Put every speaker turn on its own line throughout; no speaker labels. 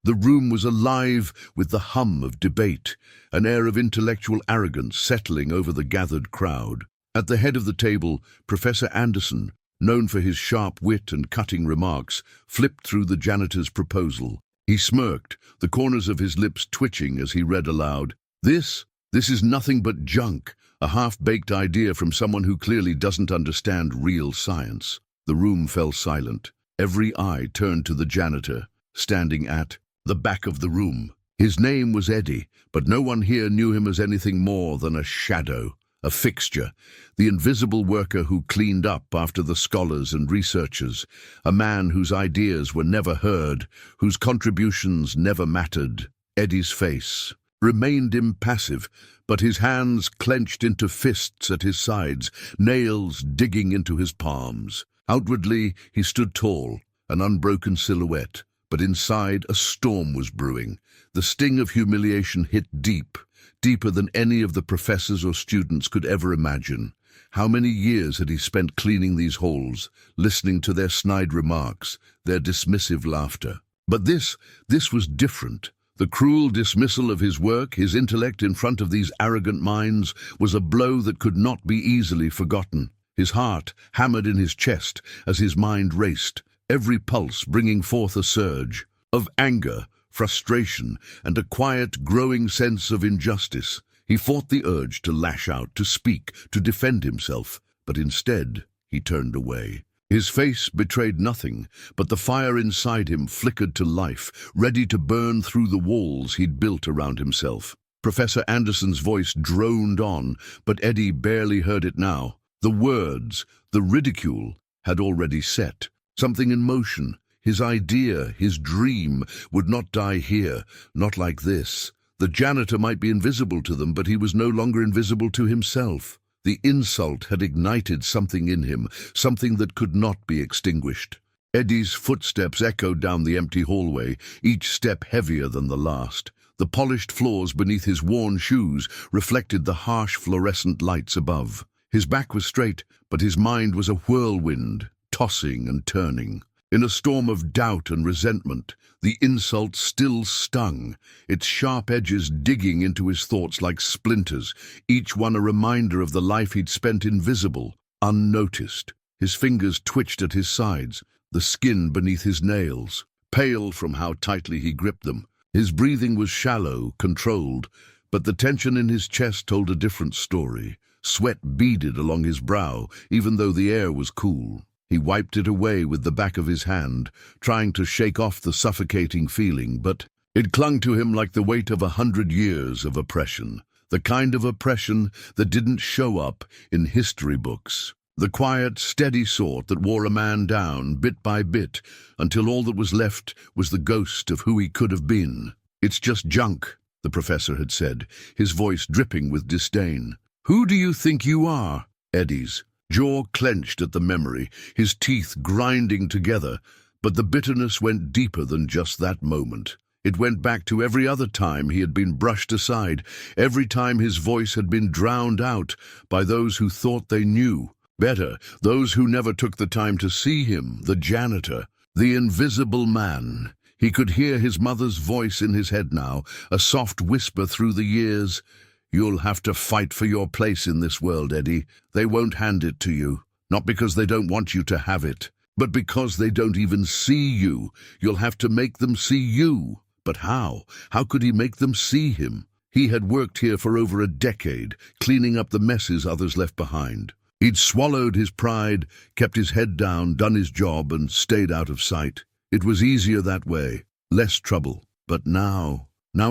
The room was alive with the hum of debate, an air of intellectual arrogance settling over the gathered crowd. At the head of the table, Professor Anderson, known for his sharp wit and cutting remarks, flipped through the janitor's proposal. He smirked, the corners of his lips twitching as he read aloud. This is nothing but junk, a half-baked idea from someone who clearly doesn't understand real science. The room fell silent. Every eye turned to the janitor, standing at the back of the room. His name was Eddie, but no one here knew him as anything more than a shadow, a fixture, the invisible worker who cleaned up after the scholars and researchers, a man whose ideas were never heard, whose contributions never mattered. Eddie's face remained impassive, but his hands clenched into fists at his sides, nails digging into his palms. Outwardly, he stood tall, an unbroken silhouette, but inside a storm was brewing. The sting of humiliation hit deep, deeper than any of the professors or students could ever imagine. How many years had he spent cleaning these halls, listening to their snide remarks, their dismissive laughter? But this was different. The cruel dismissal of his work, his intellect in front of these arrogant minds, was a blow that could not be easily forgotten. His heart hammered in his chest as his mind raced, every pulse bringing forth a surge of anger, frustration, and a quiet, growing sense of injustice. He fought the urge to lash out, to speak, to defend himself, but instead he turned away. His face betrayed nothing, but the fire inside him flickered to life, ready to burn through the walls he'd built around himself. Professor Anderson's voice droned on, but Eddie barely heard it now. The words, the ridicule, had already set. Something in motion. His idea, his dream, would not die here, not like this. The janitor might be invisible to them, but he was no longer invisible to himself. The insult had ignited something in him, something that could not be extinguished. Eddie's footsteps echoed down the empty hallway, each step heavier than the last. The polished floors beneath his worn shoes reflected the harsh fluorescent lights above. His back was straight, but his mind was a whirlwind, tossing and turning. In a storm of doubt and resentment, the insult still stung, its sharp edges digging into his thoughts like splinters, each one a reminder of the life he'd spent invisible, unnoticed. His fingers twitched at his sides, the skin beneath his nails, pale from how tightly he gripped them. His breathing was shallow, controlled, but the tension in his chest told a different story. Sweat beaded along his brow, even though the air was cool. He wiped it away with the back of his hand, trying to shake off the suffocating feeling, but it clung to him like the weight of 100 years of oppression. The kind of oppression that didn't show up in history books. The quiet, steady sort that wore a man down, bit by bit, until all that was left was the ghost of who he could have been. "It's just junk," the professor had said, his voice dripping with disdain. "Who do you think you are?" Eddie's jaw clenched at the memory, his teeth grinding together, but the bitterness went deeper than just that moment. It went back to every other time he had been brushed aside, every time his voice had been drowned out by those who thought they knew. Better, those who never took the time to see him, the janitor, the invisible man. He could hear his mother's voice in his head now, a soft whisper through the years. "You'll have to fight for your place in this world, Eddie. They won't hand it to you, not because they don't want you to have it, but because they don't even see you. You'll have to make them see you." But how? How could he make them see him? He had worked here for over a decade, cleaning up the messes others left behind. He'd swallowed his pride, kept his head down, done his job, and stayed out of sight. It was easier that way, less trouble. But now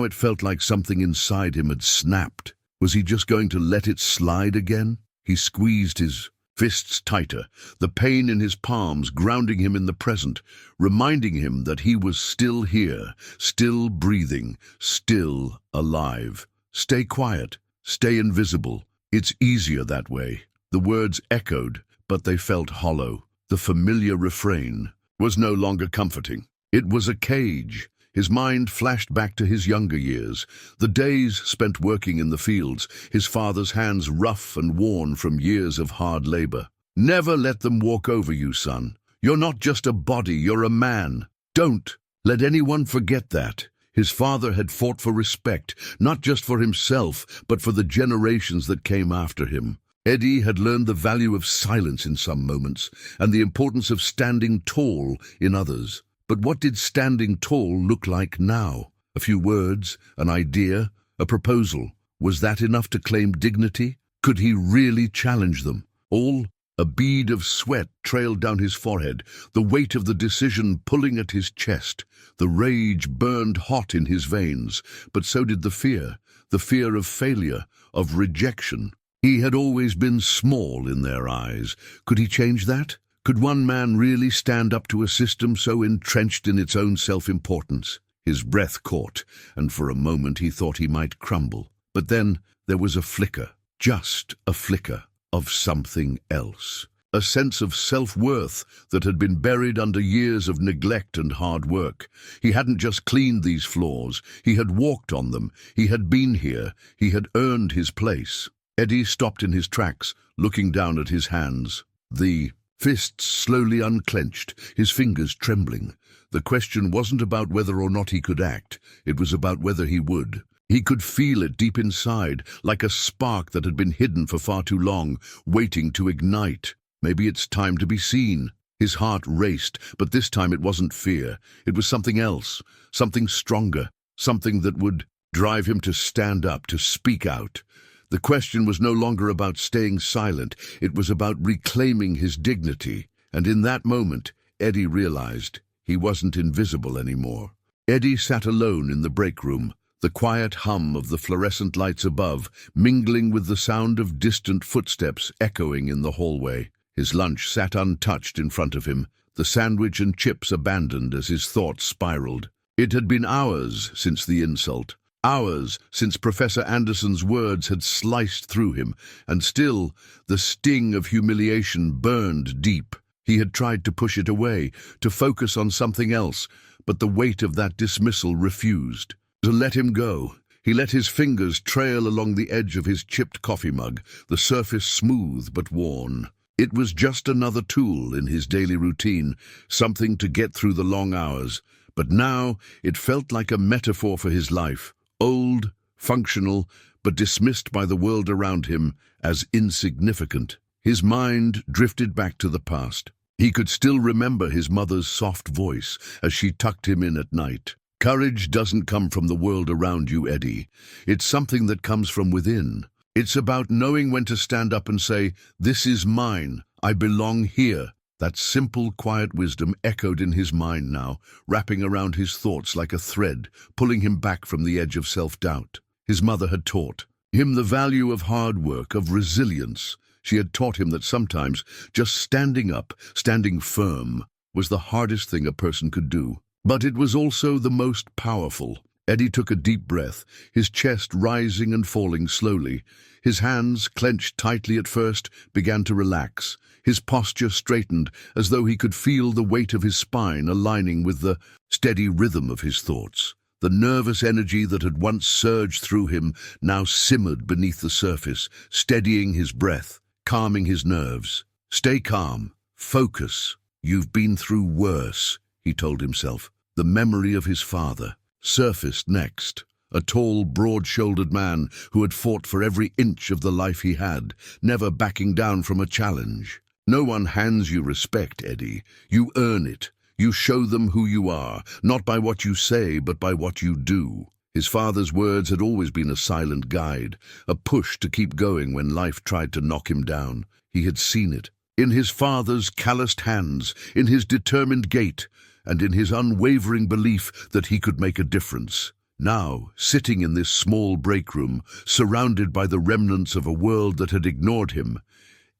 it felt like something inside him had snapped. Was he just going to let it slide again? He squeezed his fists tighter, the pain in his palms grounding him in the present, reminding him that he was still here, still breathing, still alive. Stay quiet, stay invisible. It's easier that way. The words echoed, but they felt hollow. The familiar refrain was no longer comforting. It was a cage. His mind flashed back to his younger years, the days spent working in the fields, his father's hands rough and worn from years of hard labor. "Never let them walk over you, son. You're not just a body, you're a man. Don't Let anyone forget that. His father had fought for respect, not just for himself, but for the generations that came after him. Eddie had learned the value of silence in some moments, and the importance of standing tall in others. But what did standing tall look like now? A few words, an idea, a proposal. Was that enough to claim dignity? Could he really challenge them? All? A bead of sweat trailed down his forehead, the weight of the decision pulling at his chest. The rage burned hot in his veins, but so did the fear of failure, of rejection. He had always been small in their eyes. Could he change that? Could one man really stand up to a system so entrenched in its own self-importance? His breath caught, and for a moment he thought he might crumble. But then there was a flicker, just a flicker, of something else. A sense of self-worth that had been buried under years of neglect and hard work. He hadn't just cleaned these floors, he had walked on them, he had been here, he had earned his place. Eddie stopped in his tracks, looking down at his hands. The fists slowly unclenched, his fingers trembling. The question wasn't about whether or not he could act, it was about whether he would. He could feel it deep inside, like a spark that had been hidden for far too long, waiting to ignite. Maybe it's time to be seen. His heart raced, but this time it wasn't fear. It was something else, something stronger, something that would drive him to stand up, to speak out. The question was no longer about staying silent, it was about reclaiming his dignity. And in that moment, Eddie realized he wasn't invisible anymore. Eddie sat alone in the break room, the quiet hum of the fluorescent lights above, mingling with the sound of distant footsteps echoing in the hallway. His lunch sat untouched in front of him, the sandwich and chips abandoned as his thoughts spiraled. It had been hours since the insult, hours since Professor Anderson's words had sliced through him, and still the sting of humiliation burned deep. He had tried to push it away, to focus on something else, but the weight of that dismissal refused to let him go. He let his fingers trail along the edge of his chipped coffee mug, the surface smooth but worn. It was just another tool in his daily routine, something to get through the long hours. But now it felt like a metaphor for his life, old, functional, but dismissed by the world around him as insignificant. His mind drifted back to the past. He could still remember his mother's soft voice as she tucked him in at night. Courage doesn't come from the world around you, Eddie. It's something that comes from within. It's about knowing when to stand up and say, "This is mine. I belong here." That simple, quiet wisdom echoed in his mind now, wrapping around his thoughts like a thread, pulling him back from the edge of self-doubt. His mother had taught him the value of hard work, of resilience. She had taught him that sometimes just standing up, standing firm, was the hardest thing a person could do. But it was also the most powerful. Eddie took a deep breath, his chest rising and falling slowly. His hands, clenched tightly at first, began to relax. His posture straightened, as though he could feel the weight of his spine aligning with the steady rhythm of his thoughts. The nervous energy that had once surged through him now simmered beneath the surface, steadying his breath, calming his nerves. "Stay calm. Focus. You've been through worse," he told himself. The memory of his father surfaced next. A tall, broad-shouldered man who had fought for every inch of the life he had, never backing down from a challenge. No one hands you respect, Eddie. You earn it. You show them who you are, not by what you say, but by what you do. His father's words had always been a silent guide, a push to keep going when life tried to knock him down. He had seen it. In his father's calloused hands, in his determined gait, and in his unwavering belief that he could make a difference. Now, sitting in this small break room, surrounded by the remnants of a world that had ignored him,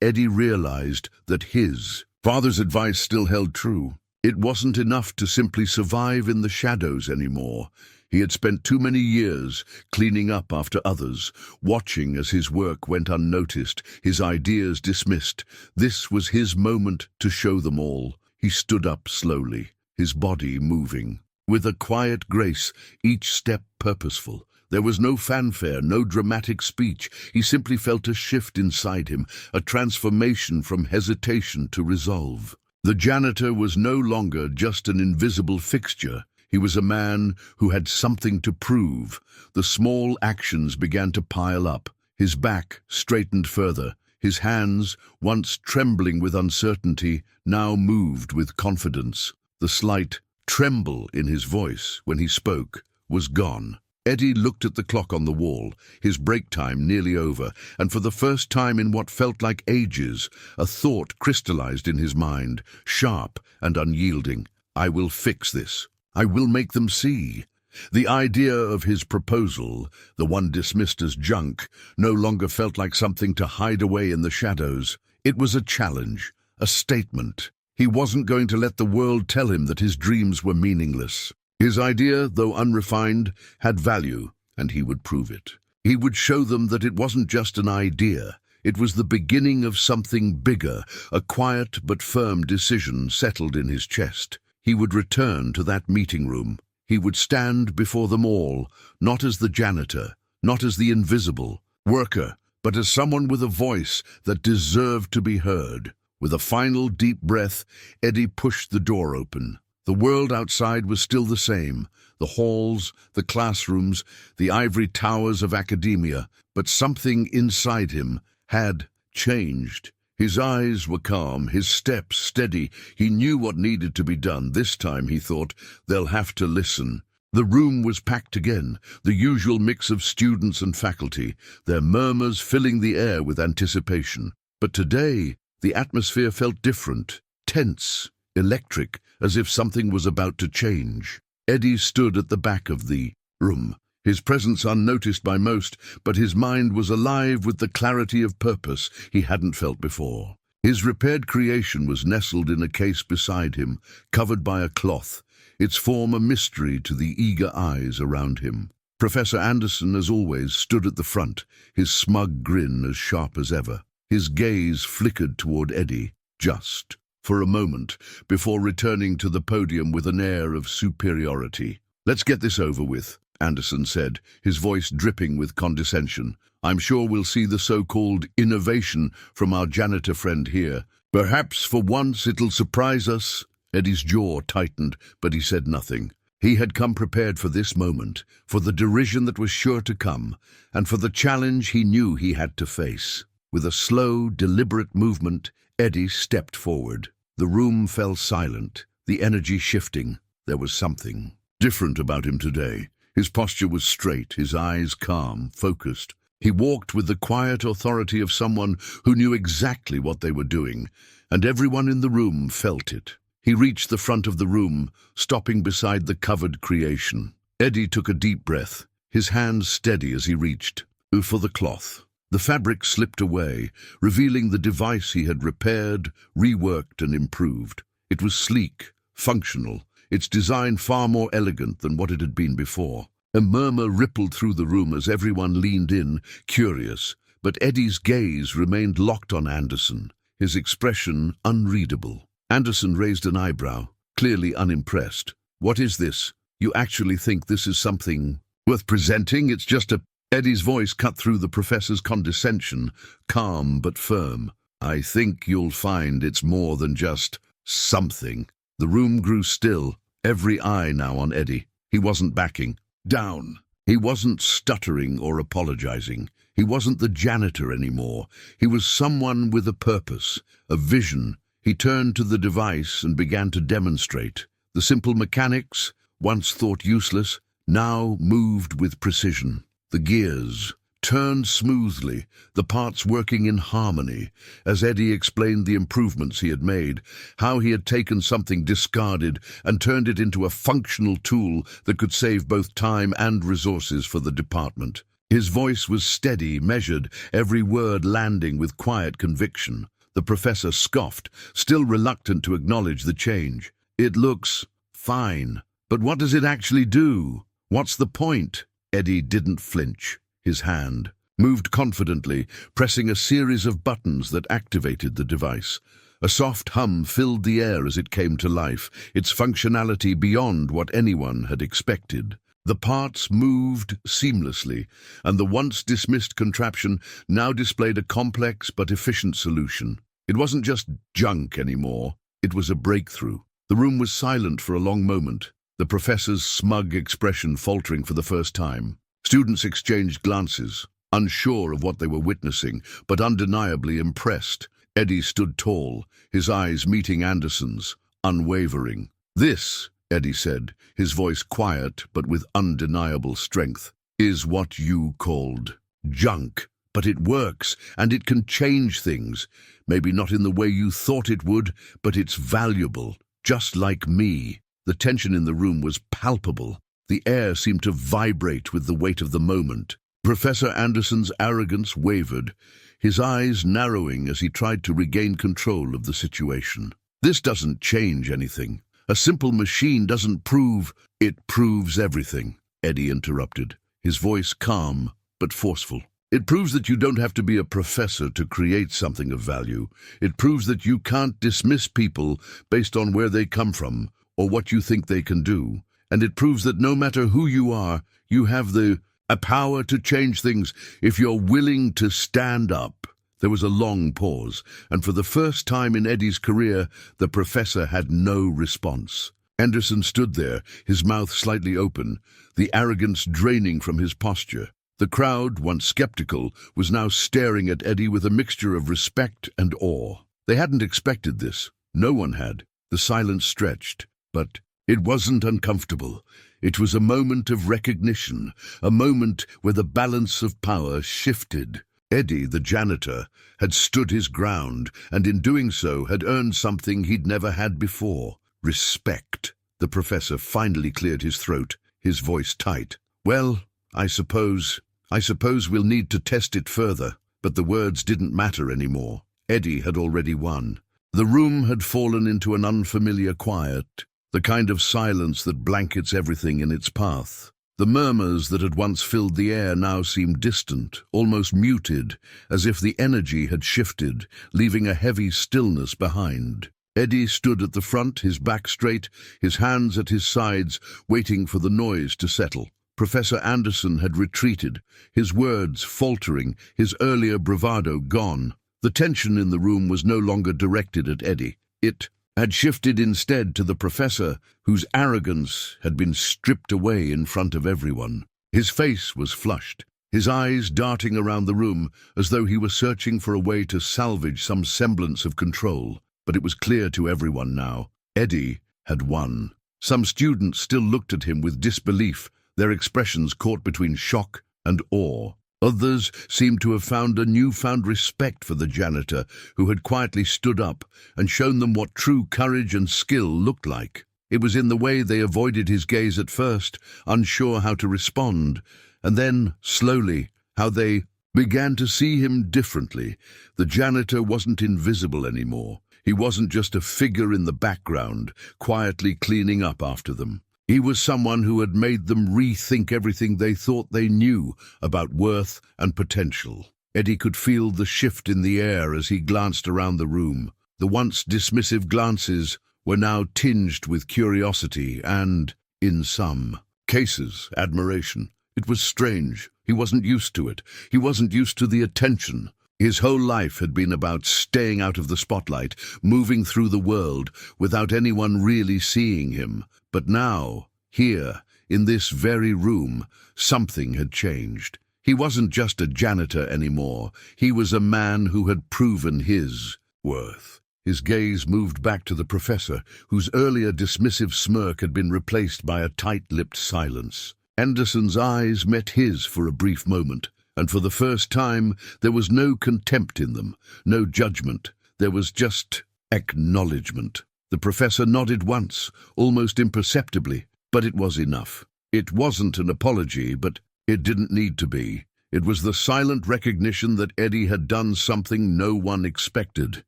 Eddie realized that his father's advice still held true. It wasn't enough to simply survive in the shadows anymore. He had spent too many years cleaning up after others, watching as his work went unnoticed, his ideas dismissed. This was his moment to show them all. He stood up slowly, his body moving, with a quiet grace, each step purposeful. There was no fanfare, no dramatic speech. He simply felt a shift inside him, a transformation from hesitation to resolve. The janitor was no longer just an invisible fixture. He was a man who had something to prove. The small actions began to pile up. His back straightened further. His hands, once trembling with uncertainty, now moved with confidence. The slight tremble in his voice when he spoke was gone. Eddie looked at the clock on the wall, his break time nearly over, and for the first time in what felt like ages, a thought crystallized in his mind, sharp and unyielding. I will fix this. I will make them see. The idea of his proposal, the one dismissed as junk, no longer felt like something to hide away in the shadows. It was a challenge, a statement. He wasn't going to let the world tell him that his dreams were meaningless. His idea, though unrefined, had value, and he would prove it. He would show them that it wasn't just an idea. It was the beginning of something bigger, a quiet but firm decision settled in his chest. He would return to that meeting room. He would stand before them all, not as the janitor, not as the invisible worker, but as someone with a voice that deserved to be heard. With a final deep breath, Eddie pushed the door open. The world outside was still the same, the halls, the classrooms, the ivory towers of academia, but something inside him had changed. His eyes were calm, his steps steady. He knew what needed to be done. This time, he thought, they'll have to listen. The room was packed again, the usual mix of students and faculty, their murmurs filling the air with anticipation. But today, the atmosphere felt different, tense, electric, as if something was about to change. Eddie stood at the back of the room, his presence unnoticed by most, but his mind was alive with the clarity of purpose he hadn't felt before. His repaired creation was nestled in a case beside him, covered by a cloth, its form a mystery to the eager eyes around him. Professor Anderson, as always, stood at the front, his smug grin as sharp as ever. His gaze flickered toward Eddie, just for a moment, before returning to the podium with an air of superiority. "Let's get this over with," Anderson said, his voice dripping with condescension. "I'm sure we'll see the so-called innovation from our janitor friend here. Perhaps for once it'll surprise us." Eddie's jaw tightened, but he said nothing. He had come prepared for this moment, for the derision that was sure to come, and for the challenge he knew he had to face. With a slow, deliberate movement, Eddie stepped forward. The room fell silent, the energy shifting. There was something different about him today. His posture was straight, his eyes calm, focused. He walked with the quiet authority of someone who knew exactly what they were doing, and everyone in the room felt it. He reached the front of the room, stopping beside the covered creation. Eddie took a deep breath, his hands steady as he reached for the cloth. The fabric slipped away, revealing the device he had repaired, reworked, and improved. It was sleek, functional, its design far more elegant than what it had been before. A murmur rippled through the room as everyone leaned in, curious, but Eddie's gaze remained locked on Anderson, his expression unreadable. Anderson raised an eyebrow, clearly unimpressed. "What is this? You actually think this is something worth presenting? It's just a..." Eddie's voice cut through the professor's condescension, calm but firm. "I think you'll find it's more than just something." The room grew still, every eye now on Eddie. He wasn't backing down. He wasn't stuttering or apologizing. He wasn't the janitor anymore. He was someone with a purpose, a vision. He turned to the device and began to demonstrate. The simple mechanics, once thought useless, now moved with precision. The gears turned smoothly, the parts working in harmony, as Eddie explained the improvements he had made, how he had taken something discarded and turned it into a functional tool that could save both time and resources for the department. His voice was steady, measured, every word landing with quiet conviction. The professor scoffed, still reluctant to acknowledge the change. "It looks fine, but what does it actually do? What's the point?" Eddie didn't flinch. His hand moved confidently, pressing a series of buttons that activated the device. A soft hum filled the air as it came to life, its functionality beyond what anyone had expected. The parts moved seamlessly, and the once dismissed contraption now displayed a complex but efficient solution. It wasn't just junk anymore, it was a breakthrough. The room was silent for a long moment. the professor's smug expression faltering for the first time. Students exchanged glances, unsure of what they were witnessing, but undeniably impressed. Eddie stood tall, his eyes meeting Anderson's, unwavering. "This," Eddie said, his voice quiet but with undeniable strength, "is what you called junk. But it works, and it can change things. Maybe not in the way you thought it would, but it's valuable, just like me." The tension in the room was palpable. The air seemed to vibrate with the weight of the moment. Professor Anderson's arrogance wavered, his eyes narrowing as he tried to regain control of the situation. "This doesn't change anything. A simple machine doesn't prove—" "It proves everything," Eddie interrupted, his voice calm but forceful. "It proves that you don't have to be a professor to create something of value. It proves that you can't dismiss people based on where they come from or what you think they can do. And it proves that no matter who you are, you have a power to change things if you're willing to stand up." There was a long pause, and for the first time in Eddie's career, the professor had no response. Anderson stood there, his mouth slightly open, the arrogance draining from his posture. The crowd, once skeptical, was now staring at Eddie with a mixture of respect and awe. They hadn't expected this. No one had. The silence stretched, but it wasn't uncomfortable. It was a moment of recognition, a moment where the balance of power shifted. Eddie, the janitor, had stood his ground, and in doing so had earned something he'd never had before: respect. The professor finally cleared his throat, his voice tight. "Well, I suppose we'll need to test it further." But the words didn't matter anymore. Eddie had already won. The room had fallen into an unfamiliar quiet, the kind of silence that blankets everything in its path. The murmurs that had once filled the air now seemed distant, almost muted, as if the energy had shifted, leaving a heavy stillness behind. Eddie stood at the front, his back straight, his hands at his sides, waiting for the noise to settle. Professor Anderson had retreated, his words faltering, his earlier bravado gone. The tension in the room was no longer directed at Eddie. It had shifted instead to the professor, whose arrogance had been stripped away in front of everyone. His face was flushed, his eyes darting around the room as though he were searching for a way to salvage some semblance of control. But it was clear to everyone now. Eddie had won. Some students still looked at him with disbelief, their expressions caught between shock and awe. Others seemed to have found a newfound respect for the janitor, who had quietly stood up and shown them what true courage and skill looked like. It was in the way they avoided his gaze at first, unsure how to respond, and then, slowly, how they began to see him differently. The janitor wasn't invisible anymore. He wasn't just a figure in the background, quietly cleaning up after them. He was someone who had made them rethink everything they thought they knew about worth and potential. Eddie could feel the shift in the air as he glanced around the room. The once dismissive glances were now tinged with curiosity and, in some cases, admiration. It was strange. He wasn't used to it. He wasn't used to the attention. His whole life had been about staying out of the spotlight, moving through the world without anyone really seeing him. But now, here, in this very room, something had changed. He wasn't just a janitor anymore. He was a man who had proven his worth. His gaze moved back to the professor, whose earlier dismissive smirk had been replaced by a tight-lipped silence. Anderson's eyes met his for a brief moment, and for the first time there was no contempt in them, no judgment. There was just acknowledgement. The professor nodded once, almost imperceptibly, but it was enough. It wasn't an apology, but it didn't need to be. It was the silent recognition that Eddie had done something no one expected,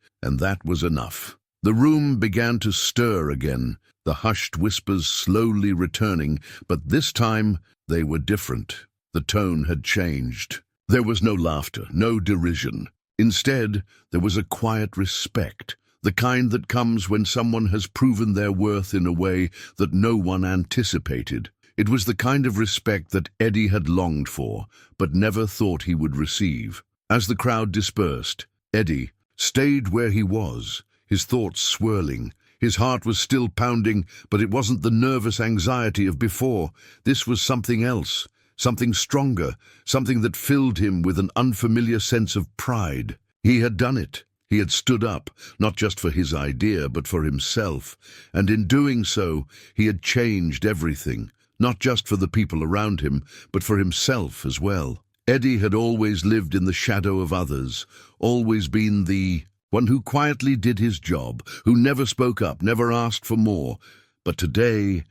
and that was enough. The room began to stir again, the hushed whispers slowly returning, but this time they were different. The tone had changed. There was no laughter, no derision. Instead, there was a quiet respect, the kind that comes when someone has proven their worth in a way that no one anticipated. It was the kind of respect that Eddie had longed for, but never thought he would receive. As the crowd dispersed, Eddie stayed where he was, his thoughts swirling, His heart was still pounding, but it wasn't the nervous anxiety of before. This was something else, something stronger, something that filled him with an unfamiliar sense of pride. He had done it. He had stood up, not just for his idea, but for himself. And in doing so, he had changed everything, not just for the people around him, but for himself as well. Eddie had always lived in the shadow of others, always been the one who quietly did his job, who never spoke up, never asked for more. But today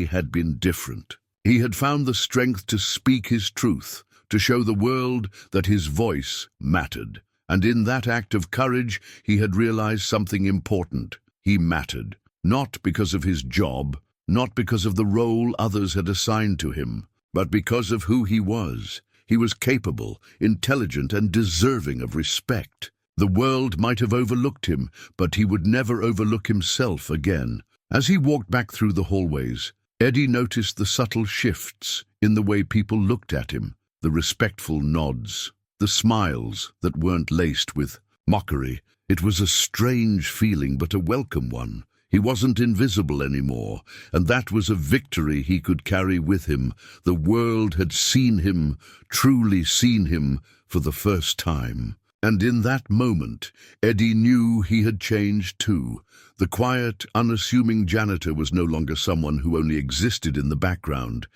had been different. He had found the strength to speak his truth, to show the world that his voice mattered. And in that act of courage, he had realized something important. He mattered, not because of his job, not because of the role others had assigned to him, but because of who he was. He was capable, intelligent, and deserving of respect. The world might have overlooked him, but he would never overlook himself again. As he walked back through the hallways, Eddie noticed the subtle shifts in the way people looked at him, the respectful nods, the smiles that weren't laced with mockery. It was a strange feeling, but a welcome one. He wasn't invisible anymore, and that was a victory he could carry with him. The world had seen him, truly seen him, for the first time. And in that moment, Eddie knew he had changed too. The quiet, unassuming janitor was no longer someone who only existed in the background.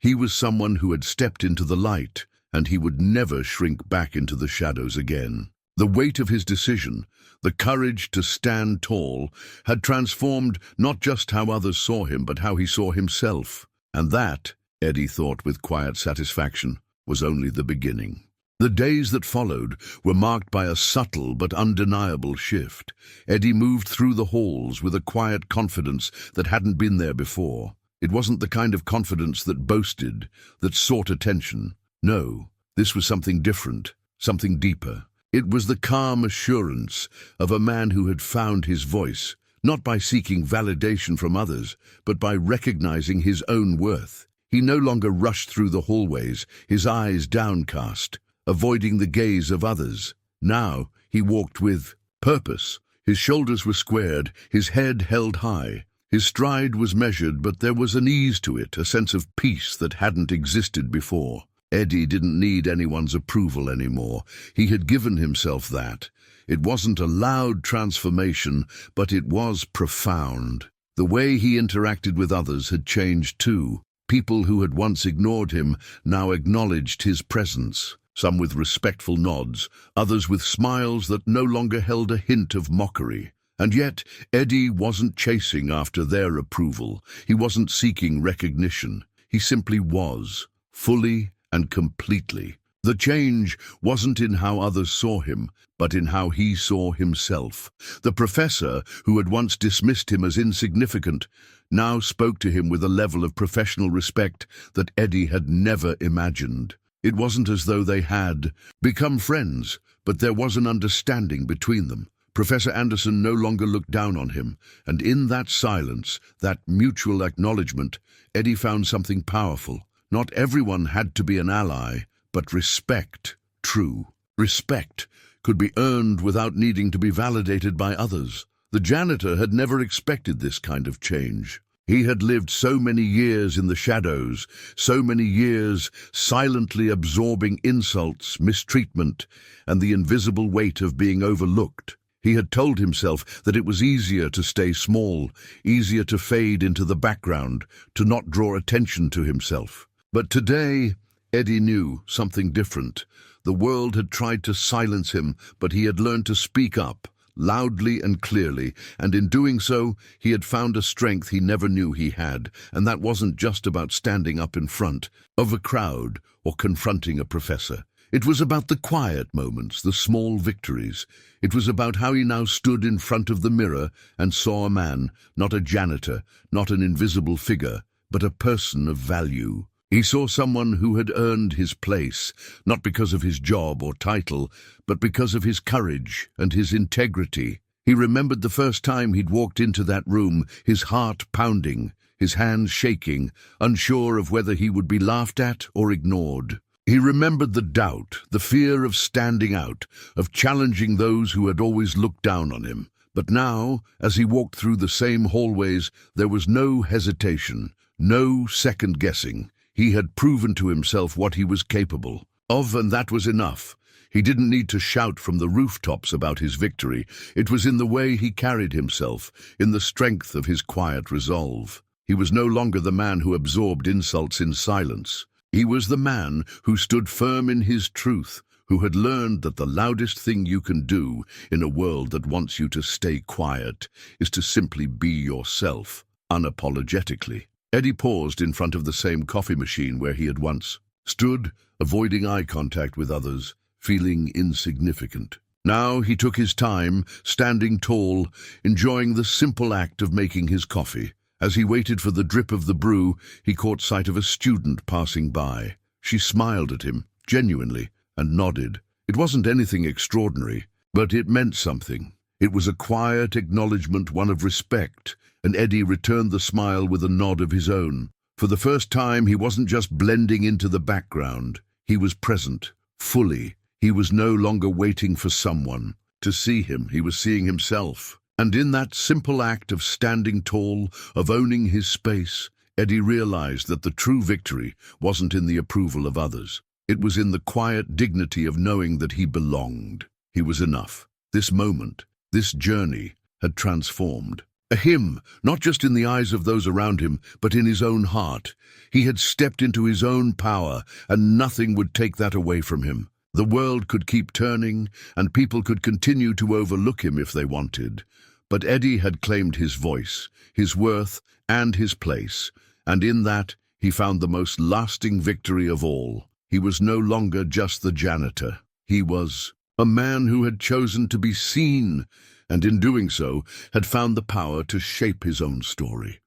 He was someone who had stepped into the light, and he would never shrink back into the shadows again. The weight of his decision, the courage to stand tall, had transformed not just how others saw him, but how he saw himself. And that, Eddie thought with quiet satisfaction, was only the beginning. The days that followed were marked by a subtle but undeniable shift. Eddie moved through the halls with a quiet confidence that hadn't been there before. It wasn't the kind of confidence that boasted, that sought attention. No, this was something different, something deeper. It was the calm assurance of a man who had found his voice, not by seeking validation from others, but by recognizing his own worth. He no longer rushed through the hallways, his eyes downcast, avoiding the gaze of others. Now he walked with purpose. His shoulders were squared, his head held high. His stride was measured, but there was an ease to it, a sense of peace that hadn't existed before. Eddie didn't need anyone's approval anymore. He had given himself that. It wasn't a loud transformation, but it was profound. The way he interacted with others had changed too. People who had once ignored him now acknowledged his presence. Some with respectful nods, others with smiles that no longer held a hint of mockery. And yet, Eddie wasn't chasing after their approval. He wasn't seeking recognition. He simply was, fully and completely. The change wasn't in how others saw him, but in how he saw himself. The professor, who had once dismissed him as insignificant, now spoke to him with a level of professional respect that Eddie had never imagined. It wasn't as though they had become friends, but there was an understanding between them. Professor Anderson no longer looked down on him, and in that silence, that mutual acknowledgement, Eddie found something powerful. Not everyone had to be an ally, but respect, true respect, could be earned without needing to be validated by others. The janitor had never expected this kind of change. He had lived so many years in the shadows, so many years silently absorbing insults, mistreatment, and the invisible weight of being overlooked. He had told himself that it was easier to stay small, easier to fade into the background, to not draw attention to himself. But today, Eddie knew something different. The world had tried to silence him, but he had learned to speak up, loudly and clearly, and in doing so, he had found a strength he never knew he had, and that wasn't just about standing up in front of a crowd or confronting a professor. It was about the quiet moments, the small victories. It was about how he now stood in front of the mirror and saw a man, not a janitor, not an invisible figure, but a person of value. He saw someone who had earned his place, not because of his job or title, but because of his courage and his integrity. He remembered the first time he'd walked into that room, his heart pounding, his hands shaking, unsure of whether he would be laughed at or ignored. He remembered the doubt, the fear of standing out, of challenging those who had always looked down on him. But now, as he walked through the same hallways, there was no hesitation, no second-guessing. He had proven to himself what he was capable of, and that was enough. He didn't need to shout from the rooftops about his victory. It was in the way he carried himself, in the strength of his quiet resolve. He was no longer the man who absorbed insults in silence. He was the man who stood firm in his truth, who had learned that the loudest thing you can do in a world that wants you to stay quiet is to simply be yourself, unapologetically. Eddie paused in front of the same coffee machine where he had once stood, avoiding eye contact with others, feeling insignificant. Now he took his time, standing tall, enjoying the simple act of making his coffee. As he waited for the drip of the brew, he caught sight of a student passing by. She smiled at him, genuinely, and nodded. It wasn't anything extraordinary, but it meant something. It was a quiet acknowledgement, one of respect, and Eddie returned the smile with a nod of his own. For the first time, he wasn't just blending into the background. He was present, fully. He was no longer waiting for someone to see him. He was seeing himself. And in that simple act of standing tall, of owning his space, Eddie realized that the true victory wasn't in the approval of others. It was in the quiet dignity of knowing that he belonged. He was enough. This moment, this journey, had transformed. A him, not just in the eyes of those around him, but in his own heart. He had stepped into his own power, and nothing would take that away from him. The world could keep turning, and people could continue to overlook him if they wanted. But Eddie had claimed his voice, his worth, and his place, and in that he found the most lasting victory of all. He was no longer just the janitor. He was a man who had chosen to be seen, and in doing so had found the power to shape his own story.